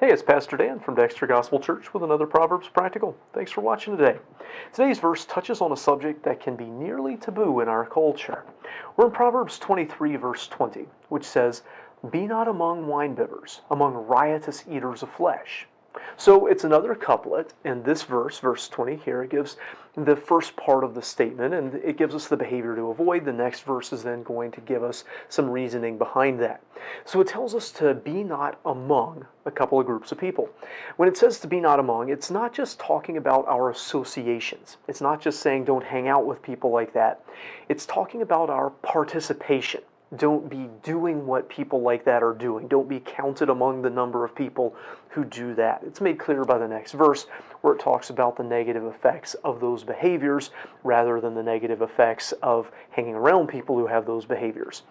Hey, it's Pastor Dan from Dexter Gospel Church with another Proverbs Practical. Thanks for watching today. Today's verse touches on a subject that can be nearly taboo in our culture. We're in Proverbs 23, verse 20, which says, "Be not among winebibbers, among riotous eaters of flesh." So it's another couplet in this verse, verse 20 here. It gives the first part of the statement, and it gives us the behavior to avoid. The next verse is then going to give us some reasoning behind that. So it tells us to be not among a couple of groups of people. When it says to be not among, it's not just talking about our associations. It's not just saying don't hang out with people like that. It's talking about our participation. Don't be doing what people like that are doing. Don't be counted among the number of people who do that. It's made clear by the next verse where it talks about the negative effects of those behaviors rather than the negative effects of hanging around people who have those behaviors.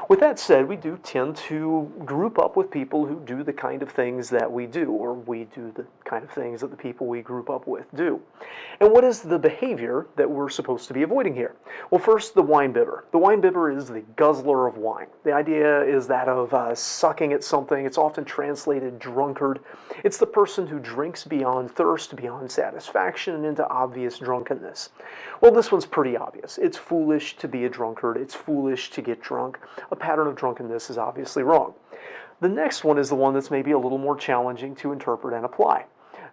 With that said, we do tend to group up with people who do the kind of things that we do, or we do the kind of things that the people we group up with do. And what is the behavior that we're supposed to be avoiding here? Well, first, the wine bibber. The wine bibber is the guzzler of wine. The idea is that of sucking at something. It's often translated drunkard. It's the person who drinks beyond thirst, beyond satisfaction, and into obvious drunkenness. Well, this one's pretty obvious. It's foolish to be a drunkard. It's foolish to get drunk. A pattern of drunkenness is obviously wrong. The next one is the one that's maybe a little more challenging to interpret and apply.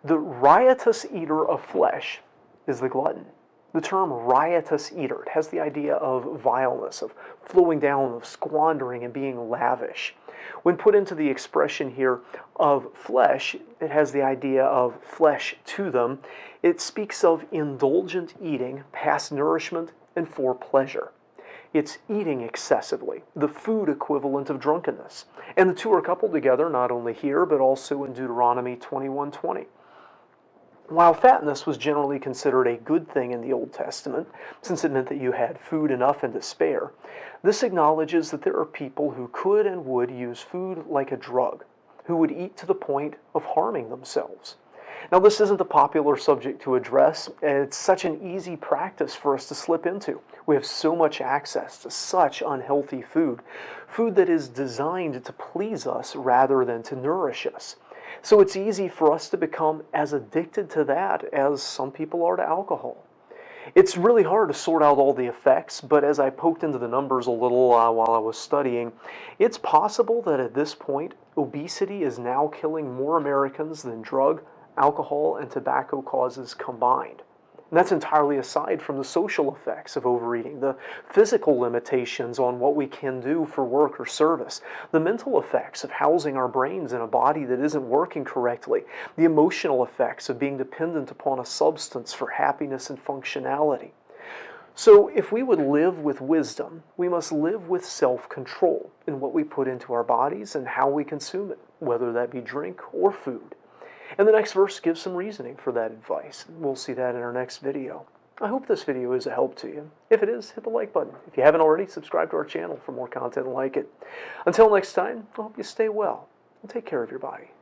The riotous eater of flesh is the glutton. The term riotous eater, it has the idea of vileness, of flowing down, of squandering and being lavish. When put into the expression here of flesh, it has the idea of flesh to them. It speaks of indulgent eating, past nourishment, and for pleasure. It's eating excessively, the food equivalent of drunkenness. And the two are coupled together not only here, but also in Deuteronomy 21:20. While fatness was generally considered a good thing in the Old Testament, since it meant that you had food enough and to spare, this acknowledges that there are people who could and would use food like a drug, who would eat to the point of harming themselves. Now, this isn't a popular subject to address, and it's such an easy practice for us to slip into. We have so much access to such unhealthy food, food that is designed to please us rather than to nourish us. So it's easy for us to become as addicted to that as some people are to alcohol. It's really hard to sort out all the effects, but as I poked into the numbers a little while I was studying, it's possible that at this point, obesity is now killing more Americans than drug, alcohol, and tobacco causes combined. And that's entirely aside from the social effects of overeating, the physical limitations on what we can do for work or service, the mental effects of housing our brains in a body that isn't working correctly, the emotional effects of being dependent upon a substance for happiness and functionality. So if we would live with wisdom, we must live with self-control in what we put into our bodies and how we consume it, whether that be drink or food. And the next verse gives some reasoning for that advice. We'll see that in our next video. I hope this video is a help to you. If it is, hit the like button. If you haven't already, subscribe to our channel for more content like it. Until next time, I hope you stay well and take care of your body.